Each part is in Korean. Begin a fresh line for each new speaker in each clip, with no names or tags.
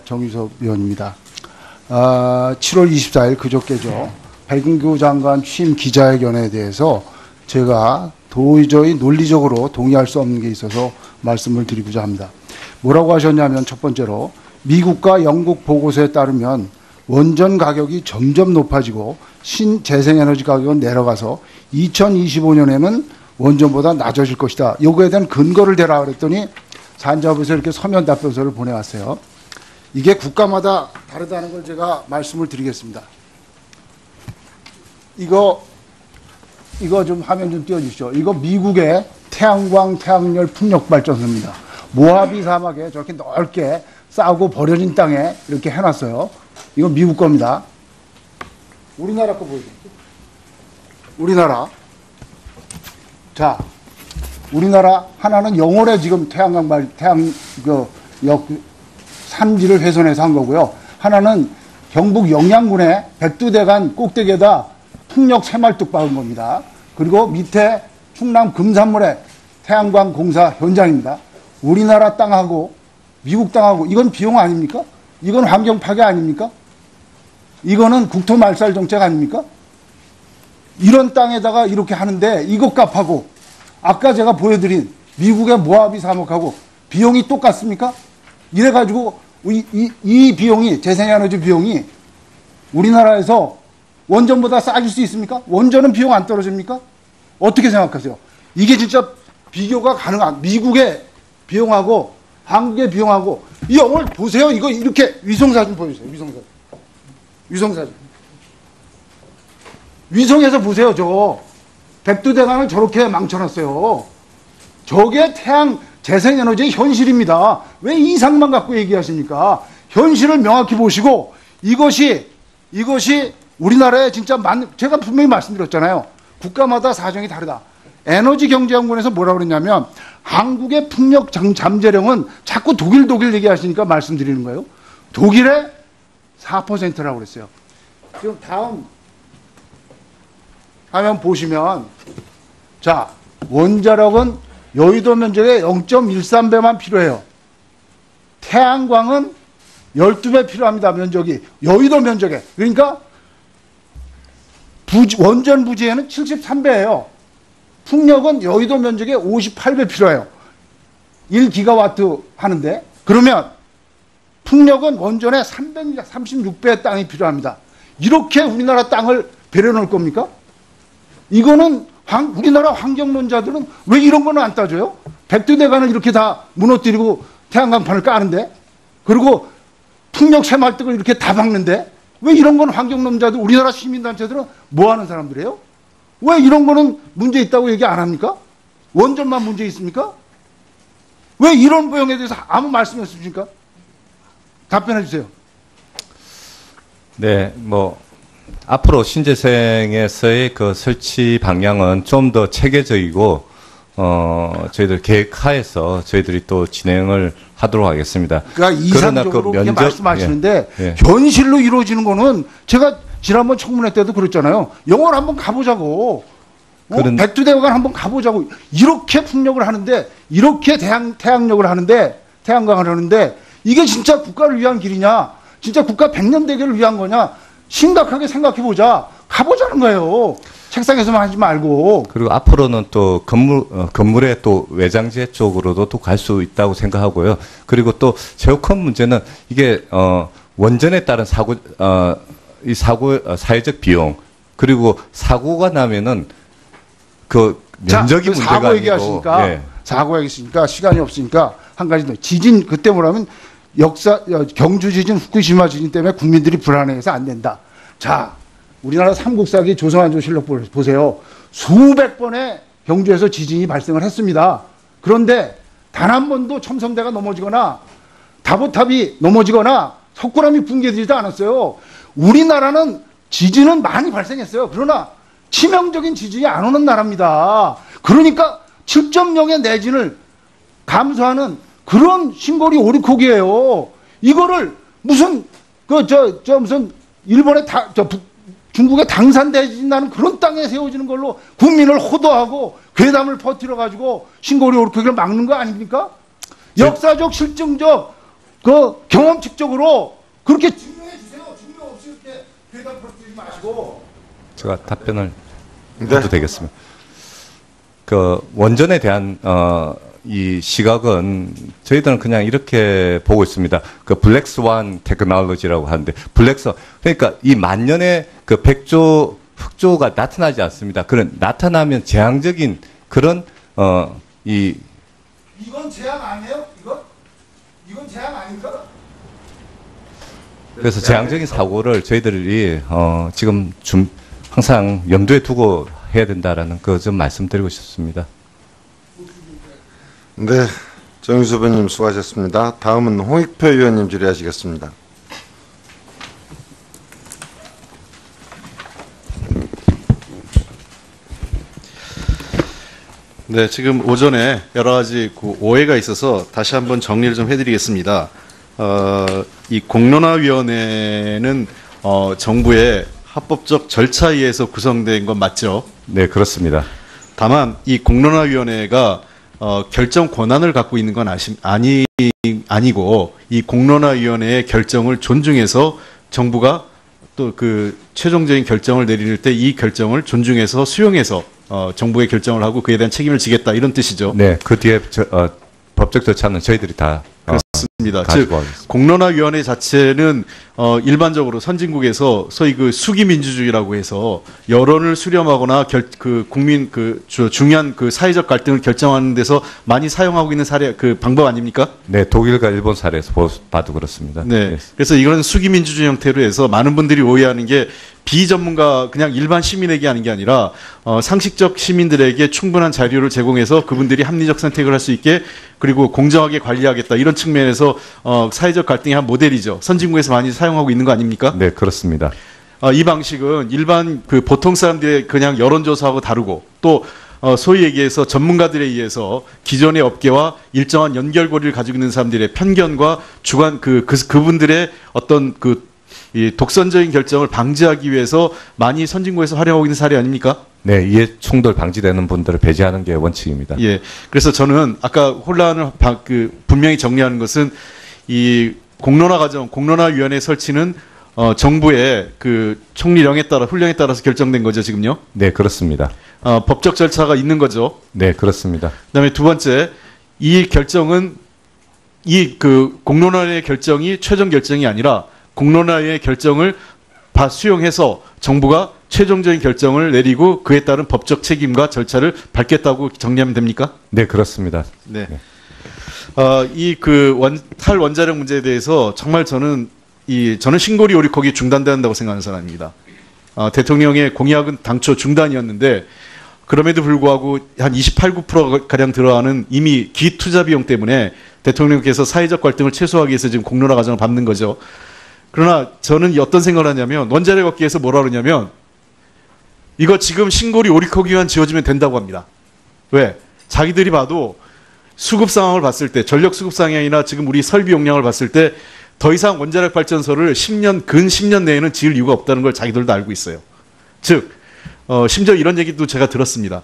정유섭 의원입니다. 7월 24일 그저께죠. 백은규 장관 취임 기자회견에 대해서 제가 도저히 논리적으로 동의할 수 없는 게 있어서 말씀을 드리고자 합니다. 뭐라고 하셨냐면 첫 번째로 미국과 영국 보고서에 따르면 원전 가격이 점점 높아지고 신재생에너지 가격은 내려가서 2025년에는 원전보다 낮아질 것이다. 요거에 대한 근거를 대라 그랬더니 산자부에서 이렇게 서면 답변서를 보내왔어요. 이게 국가마다 다르다는 걸 제가 말씀을 드리겠습니다. 이거 좀 화면 좀 띄워주시죠. 이거 미국의 태양광, 태양열 풍력발전소입니다. 모하비 사막에 저렇게 넓게 싸고 버려진 땅에 이렇게 해놨어요. 이건 미국 겁니다. 우리나라 거 보여주세요. 우리나라. 자, 우리나라 하나는 영월에 지금 산지를 훼손해서 한 거고요. 하나는 경북 영양군의 백두대간 꼭대기에다 풍력 새말뚝 박은 겁니다. 그리고 밑에 충남 금산물의 태양광 공사 현장입니다. 우리나라 땅하고 미국 땅하고 이건 비용 아닙니까? 이건 환경 파괴 아닙니까? 이거는 국토 말살 정책 아닙니까? 이런 땅에다가 이렇게 하는데 이것 값하고 아까 제가 보여드린 미국의 모하비 사목하고 비용이 똑같습니까? 이래가지고 이 비용이 재생에너지 비용이 우리나라에서 원전보다 싸질 수 있습니까? 원전은 비용 안 떨어집니까? 어떻게 생각하세요? 이게 진짜 비교가 가능한 미국의 비용하고 한국의 비용하고 이 영월 보세요. 이거 이렇게 위성사진 보여주세요. 위성사진. 위성에서 보세요. 저거 백두대간을 저렇게 망쳐놨어요. 저게 태양 재생에너지의 현실입니다. 왜 이상만 갖고 얘기하십니까? 현실을 명확히 보시고 이것이 우리나라에 진짜 제가 분명히 말씀드렸잖아요. 국가마다 사정이 다르다. 에너지경제연구원에서 뭐라고 그랬냐면 한국의 풍력 잠재력은 자꾸 독일 얘기하시니까 말씀드리는 거예요. 독일의 4%라고 그랬어요. 지금 다음 화면 보시면 자, 원자력은 여의도 면적의 0.13배만 필요해요. 태양광은 12배 필요합니다. 면적이. 여의도 면적에. 그러니까 원전 부지에는 73배예요. 풍력은 여의도 면적에 58배 필요해요. 1기가와트 하는데 그러면 풍력은 원전에 336배의 땅이 필요합니다. 이렇게 우리나라 땅을 배려놓을 겁니까? 이거는 우리나라 환경론자들은 왜 이런 거는 안 따져요? 백두대간을 이렇게 다 무너뜨리고 태양광판을 까는데 그리고 풍력 새말뚝을 이렇게 다 박는데 왜 이런 건 환경론자들 우리나라 시민단체들은 뭐 하는 사람들이에요? 왜 이런 거는 문제 있다고 얘기 안 합니까? 원전만 문제 있습니까? 왜 이런 비용에 대해서 아무 말씀 없으십니까? 답변해 주세요.
네, 앞으로 신재생에서의 그 설치 방향은 좀 더 체계적이고, 저희들 계획하에서 저희들이 또 진행을 하도록 하겠습니다.
그러니까 이상적으로 그렇게 말씀하시는데, 현실로 이루어지는 거는 제가 지난번 청문회 때도 그랬잖아요. 영월 한번 가보자고. 백두대간 한번 가보자고. 이렇게 풍력을 하는데, 이렇게 태양력을 하는데, 태양광을 하는데, 이게 진짜 국가를 위한 길이냐? 진짜 국가 100년 대계를 위한 거냐? 심각하게 생각해보자. 가보자는 거예요. 책상에서만 하지 말고.
그리고 앞으로는 또 건물의 또 외장재 쪽으로도 또 갈 수 있다고 생각하고요. 그리고 또 제일 큰 문제는 이게, 원전에 따른 사회적 비용, 그리고 사고가 나면은 그 면적이 문제가
사고 얘기하시니까, 예. 사고 얘기하시니까 시간이 없으니까 한 가지 더. 지진, 그때 뭐라면 경주 지진, 후쿠시마 지진 때문에 국민들이 불안해서 안 된다. 자, 우리나라 삼국사기 조선왕조실록 보세요. 수백 번의 경주에서 지진이 발생을 했습니다. 그런데 단 한 번도 첨성대가 넘어지거나 다보탑이 넘어지거나 석굴암이 붕괴되지도 않았어요. 우리나라는 지진은 많이 발생했어요. 그러나 치명적인 지진이 안 오는 나라입니다. 그러니까 7.0의 내진을 감소하는 그런 신고리 오리콕이에요. 이거를 무슨 무슨 일본의 중국의 당산대진 나는 그런 땅에 세워지는 걸로 국민을 호도하고 괴담을 퍼뜨려 가지고 신고리 오리콕을 막는 거 아닙니까? 역사적 실증적 그 경험칙적으로 그렇게 증명해 주세요. 증명 없이 이렇게 대답을 드리지 마시고.
제가 답변을 해도 되겠습니다. 그 원전에 대한 이 시각은 저희들은 그냥 이렇게 보고 있습니다. 그 블랙스완 테크놀로지라고 하는데 그러니까 이 만년의 그 백조 흑조가 나타나지 않습니다. 그런 나타나면 재앙적인 그런
이건 재앙 아니에요? 이건 재앙 아닌가?
그래서 재앙적인 사고를 저희들이 지금 항상 염두에 두고 해야 된다라는 그 좀 말씀드리고 싶습니다.
네, 정유수 후보님 수고하셨습니다. 다음은 홍익표 의원님 질의하시겠습니다.
네, 지금 오전에 여러 가지 그 오해가 있어서 다시 한번 정리를 좀 해드리겠습니다. 이 공론화위원회는 정부의 합법적 절차에 의해서 구성된 건 맞죠?
네, 그렇습니다.
다만 이 공론화위원회가 결정 권한을 갖고 있는 건 아니고 이 공론화위원회의 결정을 존중해서 정부가 또 그 최종적인 결정을 내릴 때 이 결정을 존중해서 수용해서 정부의 결정을 하고 그에 대한 책임을 지겠다 이런 뜻이죠.
네, 그 뒤에 법적 절차는 저희들이 다
그렇습니다. 즉
가지고 가겠습니다.
공론화위원회 자체는 일반적으로 선진국에서 소위 그 수기민주주의라고 해서 여론을 수렴하거나 국민 중요한 그 사회적 갈등을 결정하는 데서 많이 사용하고 있는 사례 그 방법 아닙니까?
네, 독일과 일본 사례에서 봐도 그렇습니다.
네.
네.
그래서 이거는 수기민주주의 형태로 해서 많은 분들이 오해하는 게 비전문가 그냥 일반 시민에게 하는 게 아니라 상식적 시민들에게 충분한 자료를 제공해서 그분들이 합리적 선택을 할 수 있게 그리고 공정하게 관리하겠다 이런 측면에서 사회적 갈등의 한 모델이죠. 선진국에서 많이 사용하고 있는 거 아닙니까?
네, 그렇습니다.
이 방식은 일반 그 보통 사람들의 그냥 여론조사하고 다르고 또 소위 얘기해서 전문가들에 의해서 기존의 업계와 일정한 연결고리를 가지고 있는 사람들의 편견과 주관 그분들의 어떤 이 독선적인 결정을 방지하기 위해서 많이 선진국에서 활용하고 있는 사례 아닙니까?
네, 이해 충돌 방지되는 분들을 배제하는 게 원칙입니다.
예. 그래서 저는 아까 혼란을 분명히 정리하는 것은 이 공론화위원회 설치는 정부의 그 총리령에 따라 훈령에 따라서 결정된 거죠, 지금요?
네, 그렇습니다.
법적 절차가 있는 거죠.
네, 그렇습니다.
그다음에 두 번째, 이 결정은 공론화의 결정이 최종 결정이 아니라 공론화의 결정을 수용해서 정부가 최종적인 결정을 내리고 그에 따른 법적 책임과 절차를 밟겠다고 정리하면 됩니까?
네, 그렇습니다.
네.
네.
탈원자력 문제에 대해서 정말 저는 신고리 오리콕이 중단돼야 한다고 생각하는 사람입니다. 대통령의 공약은 당초 중단이었는데 그럼에도 불구하고 한 28~9%가량 들어가는 이미 기투자 비용 때문에 대통령께서 사회적 갈등을 최소화하기 위해서 지금 공론화 과정을 밟는 거죠. 그러나 저는 어떤 생각을 하냐면 원자력 업계에서 뭐라 그러냐면 이거 지금 신고리 오리콕이만 지어주면 된다고 합니다. 왜? 자기들이 봐도 수급 상황을 봤을 때 전력 수급 상황이나 지금 우리 설비 용량을 봤을 때 더 이상 원자력 발전소를 근 10년 내에는 지을 이유가 없다는 걸 자기들도 알고 있어요. 즉 심지어 이런 얘기도 제가 들었습니다.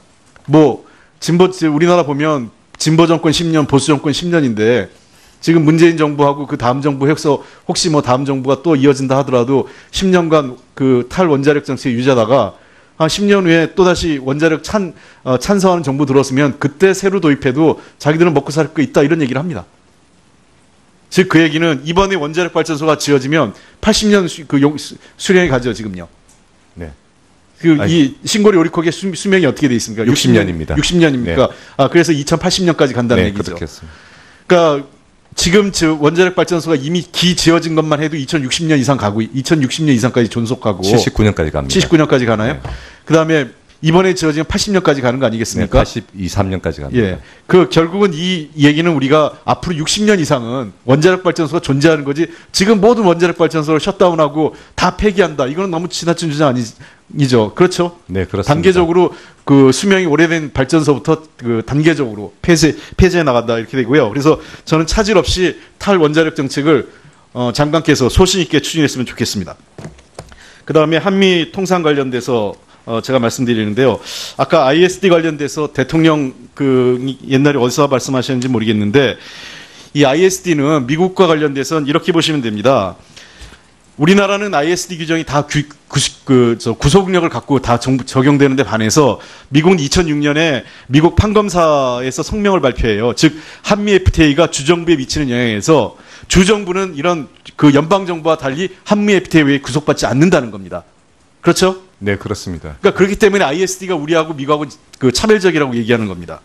우리나라 보면 진보 정권 10년, 보수 정권 10년인데 지금 문재인 정부하고 그 다음 정부 해서 혹시 다음 정부가 또 이어진다 하더라도 10년간 그 탈원자력 정책을 유지하다가 한 10년 후에 또다시 원자력 찬성하는 정부 들어왔으면 그때 새로 도입해도 자기들은 먹고 살 거 있다 이런 얘기를 합니다. 즉 그 얘기는 이번에 원자력 발전소가 지어지면 80년 수령이 가죠 지금요.
네.
이 신고리 오리콕의 수명이 어떻게 돼 있습니까?
60년입니다.
60년입니까? 네. 그래서 2080년까지 간다는
네,
얘기죠.
그렇겠습니다.
그러니까 지금 원자력 발전소가 이미 지어진 것만 해도 2060년 이상 가고 2060년 이상까지 존속하고
79년까지 갑니다.
79년까지 가나요?
네.
그다음에 이번에 지어지면 80년까지 가는 거 아니겠습니까?
네, 83년까지 갑니다.
예. 결국은 이 얘기는 우리가 앞으로 60년 이상은 원자력 발전소가 존재하는 거지 지금 모든 원자력 발전소를 셔다운하고 다 폐기한다. 이거는 너무 지나친 주장 아니죠. 그렇죠?
네, 그렇습니다.
단계적으로 수명이 오래된 발전소부터 단계적으로 폐쇄해 나간다 이렇게 되고요. 그래서 저는 차질 없이 탈원자력 정책을 장관께서 소신 있게 추진했으면 좋겠습니다. 그다음에 한미 통상 관련돼서 제가 말씀드리는데요. 아까 ISD 관련돼서 대통령 옛날에 어디서 말씀하셨는지 모르겠는데 이 ISD는 미국과 관련돼서는 이렇게 보시면 됩니다. 우리나라는 ISD 규정이 다 구속력을 갖고 다 적용되는데 반해서 미국은 2006년에 미국 판검사에서 성명을 발표해요. 즉 한미 FTA가 주정부에 미치는 영향에서 주정부는 이런 그 연방 정부와 달리 한미 FTA에 구속받지 않는다는 겁니다. 그렇죠?
네, 그렇습니다.
그러니까 그렇기 때문에 ISD가 우리하고 미국하고 그 차별적이라고 얘기하는 겁니다.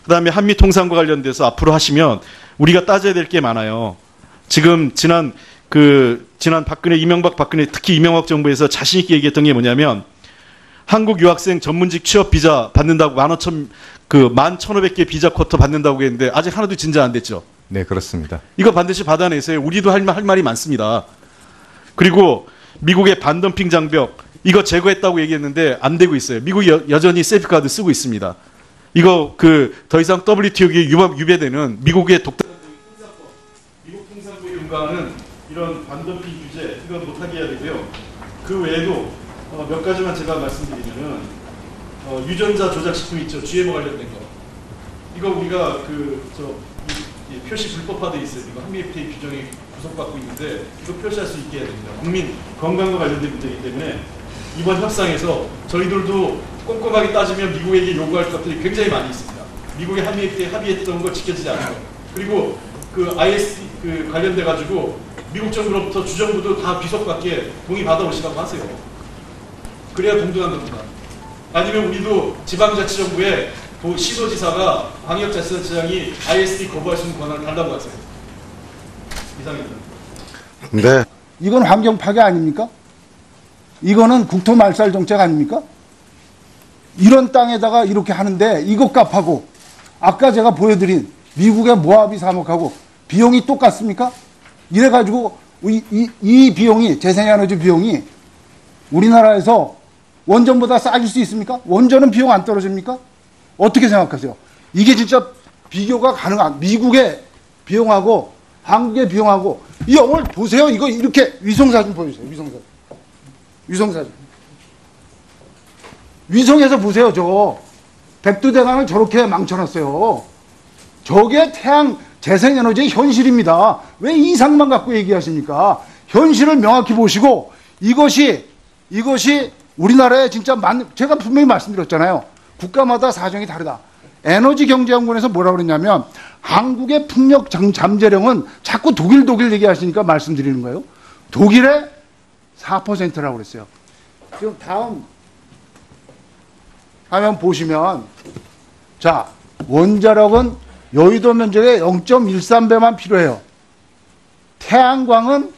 그다음에 한미 통상과 관련돼서 앞으로 하시면 우리가 따져야 될 게 많아요. 지금 지난 박근혜, 이명박 박근혜, 특히 이명박 정부에서 자신 있게 얘기했던 게 뭐냐면 한국 유학생 전문직 취업 비자 받는다고 11,500개 비자 쿼터 받는다고 했는데 아직 하나도 진짜 안 됐죠.
네, 그렇습니다.
이거 반드시 받아내세요. 우리도 할 말이 많습니다. 그리고 미국의 반덤핑 장벽 이거 제거했다고 얘기했는데 안 되고 있어요. 미국이 여전히 세이프가드 쓰고 있습니다. 이거 더 이상 WTO에 유배되는 미국의 독단적인 통상법, 미국 통상법에 요구하는 이런 반덤핑 규제 이건 못하게 해야 되고요. 그 외에도 몇 가지만 제가 말씀드리면은 유전자 조작 식품 있죠. GMO 관련된 거. 이거 우리가 이 표시 불법화돼 있어요. 이거 한미 FTA 규정에 구속받고 있는데 이거 표시할 수 있게 해야 됩니다. 국민 건강과 관련된 문제이기 때문에 이번 협상에서 저희들도 꼼꼼하게 따지면 미국에게 요구할 것들이 굉장히 많이 있습니다. 미국의 한미 FTA 합의했던 거 지켜지지 않는 거. 그리고 ISD 관련돼 가지고 미국 정부로부터 주정부도 다 귀속받게 동의 받아오시라고 하세요. 그래야 동등한 겁니다. 아니면 우리도 지방자치정부에 시도지사가 광역자치단체장이 ISD 거부할 수 있는 권한을 달라고 하세요. 이상입니다.
네.
이건 환경 파괴 아닙니까? 이거는 국토 말살 정책 아닙니까? 이런 땅에다가 이렇게 하는데 이것 값하고 아까 제가 보여드린 미국의 모하비 사목하고 비용이 똑같습니까? 이래가지고 이 비용이 재생에너지 비용이 우리나라에서 원전보다 싸질 수 있습니까? 원전은 비용 안 떨어집니까? 어떻게 생각하세요? 이게 진짜 비교가 가능한 미국의 비용하고 한국의 비용하고 이 오늘 보세요. 이거 이렇게 위성사진 보여주세요. 위성사진. 위성에서 보세요. 저거 백두대간을 저렇게 망쳐놨어요. 저게 태양 재생에너지의 현실입니다. 왜 이상만 갖고 얘기하십니까? 현실을 명확히 보시고 이것이 우리나라에 진짜 제가 분명히 말씀드렸잖아요. 국가마다 사정이 다르다. 에너지경제연구원에서 뭐라고 그랬냐면 한국의 풍력 잠재력은 자꾸 독일 얘기하시니까 말씀드리는 거예요. 독일의 4%라고 그랬어요. 지금 다음 화면 보시면 자 원자력은 여의도 면적의 0.13배만 필요해요. 태양광은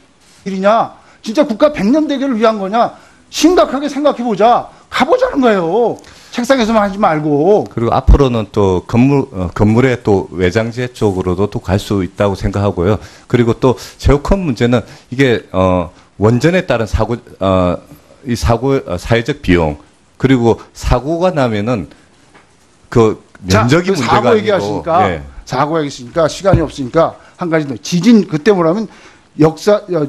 1이냐? 진짜 국가 100년 대계를 위한 거냐? 심각하게 생각해보자. 가보자는 거예요. 책상에서만 하지 말고.
그리고 앞으로는 또 건물의 또 외장재 쪽으로도 또 갈 수 있다고 생각하고요. 그리고 또 제일 큰 문제는 이게 원전에 따른 사회적 비용 그리고 사고가 나면은 면적이 문제가
사고
아니고
얘기하시니까
예.
사고 얘기하시니까 시간이 없으니까 한 가지 더 지진 그때 뭐라면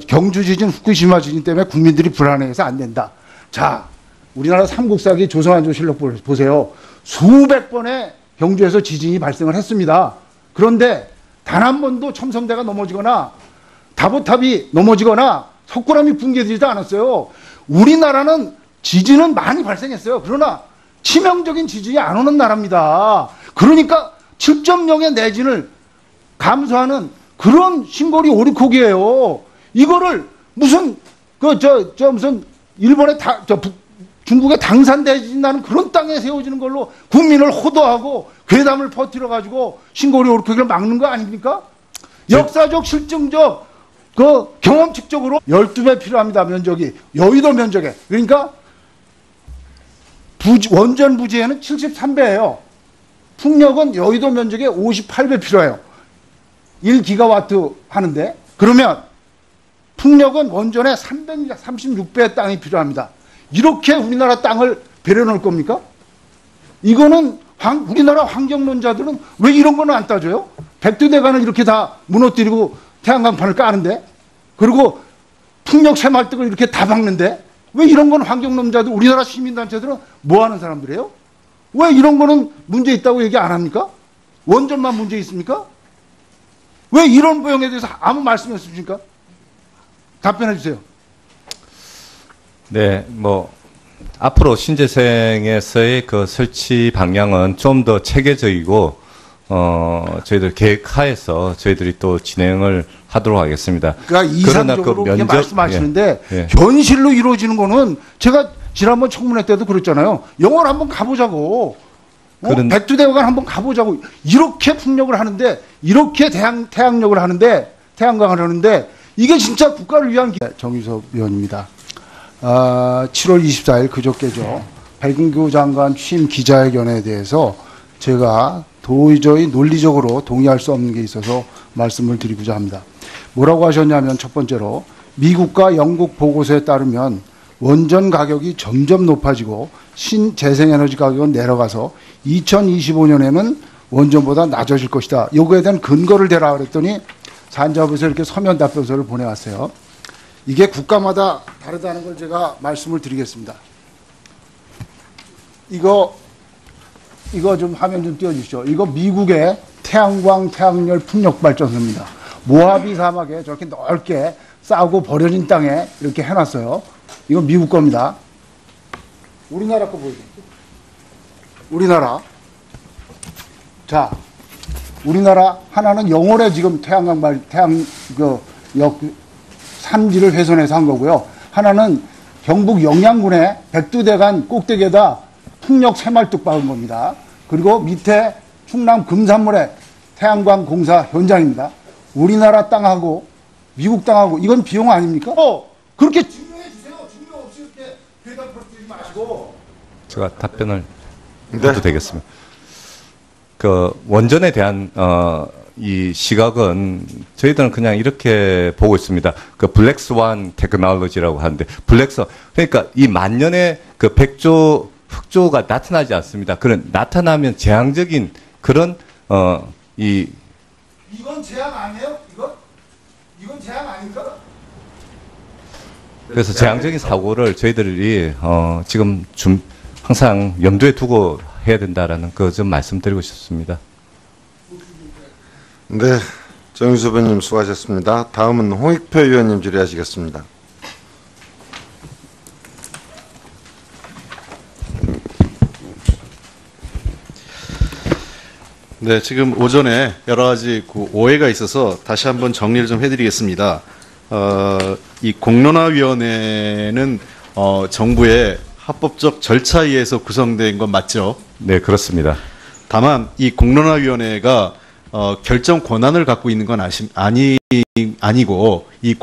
경주 지진 후쿠시마 지진 때문에 국민들이 불안해서 안 된다. 자 우리나라 삼국사기 조선왕조실록 보세요. 수백 번의 경주에서 지진이 발생을 했습니다. 그런데 단 한 번도 첨성대가 넘어지거나 다보탑이 넘어지거나 석굴암이 붕괴되지도 않았어요. 우리나라는 지진은 많이 발생했어요. 그러나 치명적인 지진이 안 오는 나라입니다. 그러니까 7.0의 내진을 감수하는 그런 신고리 오리콕이에요. 이거를 무슨 무슨 일본의 중국의 당산대진 나는 그런 땅에 세워지는 걸로 국민을 호도하고 괴담을 퍼뜨려 가지고 신고리 오리콕을 막는 거 아닙니까? 역사적 실증적 경험칙적으로 12배 필요합니다. 면적이 여의도 면적에. 그러니까 원전 부지에는 73배예요. 풍력은 여의도 면적에 58배 필요해요. 1기가와트 하는데 그러면 풍력은 원전에 336배의 땅이 필요합니다. 이렇게 우리나라 땅을 배려놓을 겁니까? 이거는 우리나라 환경론자들은 왜 이런 거는 안 따져요? 백두대간을 이렇게 다 무너뜨리고 태양광판을 까는데 그리고 풍력 새말뚝을 이렇게 다 박는데 왜 이런 건 환경론자들 우리나라 시민단체들은 뭐 하는 사람들이에요? 왜 이런 거는 문제 있다고 얘기 안 합니까? 원전만 문제 있습니까? 왜 이런 보형에 대해서 아무 말씀이었습니까? 답변해 주세요.
네, 뭐 앞으로 신재생에서의 그 설치 방향은 좀 더 체계적이고 저희들 계획하에서 저희들이 또 진행을 하도록 하겠습니다.
그러니까 이상적으로 그렇게 말씀하시는데
예, 예.
현실로 이루어지는 거는 제가 지난번 청문회 때도 그랬잖아요. 영월 한번 가보자고. 백두대간 한번 가보자고. 이렇게 풍력을 하는데, 이렇게 태양력을 하는데, 태양광을 하는데, 이게 진짜 국가를 위한 정유섭 의원입니다. 7월 24일 그저께죠. 백은규 장관 취임 기자회견에 대해서 제가 도저히 논리적으로 동의할 수 없는 게 있어서 말씀을 드리고자 합니다. 뭐라고 하셨냐면 첫 번째로 미국과 영국 보고서에 따르면 원전 가격이 점점 높아지고 신재생에너지 가격은 내려가서 2025년에는 원전보다 낮아질 것이다. 요거에 대한 근거를 대라 그랬더니 산자부에서 이렇게 서면 답변서를 보내왔어요. 이게 국가마다 다르다는 걸 제가 말씀을 드리겠습니다. 이거 좀 화면 좀 띄워주시죠. 이거 미국의 태양광, 태양열 풍력발전소입니다. 모하비 사막에 저렇게 넓게 싸고 버려진 땅에 이렇게 해놨어요. 이건 미국 겁니다. 우리나라 거 보여주세요. 우리나라. 자, 우리나라 하나는 영월에 지금 산지를 훼손해서 한 거고요. 하나는 경북 영양군의 백두대간 꼭대기에다 풍력 새말뚝 박은 겁니다. 그리고 밑에 충남 금산물의 태양광 공사 현장입니다. 우리나라 땅하고 미국 땅하고 이건 비용 아닙니까? 그렇게 증명해 주세요. 증명 없이 이렇게 대답 드리지 마시고.
제가 답변을
네.
해도 되겠습니다. 그 원전에 대한 이 시각은 저희들은 그냥 이렇게 보고 있습니다. 그 블랙스완 테크놀로지라고 하는데 그러니까 이 만년의 그 백조 흑조가 나타나지 않습니다. 그런 나타나면 재앙적인 그런
이건 재앙 아니에요? 이건 재앙 아닙니까?
그래서 재앙적인 사고를 저희들이 지금 항상 염두에 두고 해야 된다라는 그 좀 말씀드리고 싶습니다.
네, 정유섭 의원님 수고하셨습니다. 다음은 홍익표 의원님 질의하시겠습니다.
네, 지금 오전에 여러 가지 오해가 있어서 다시 한번 정리를 좀 해드리겠습니다. 이 공론화위원회는 정부의 합법적 절차에 의해서 구성된 건 맞죠?
네, 그렇습니다.
다만 이 공론화위원회가 결정 권한을 갖고 있는 건 아니고 이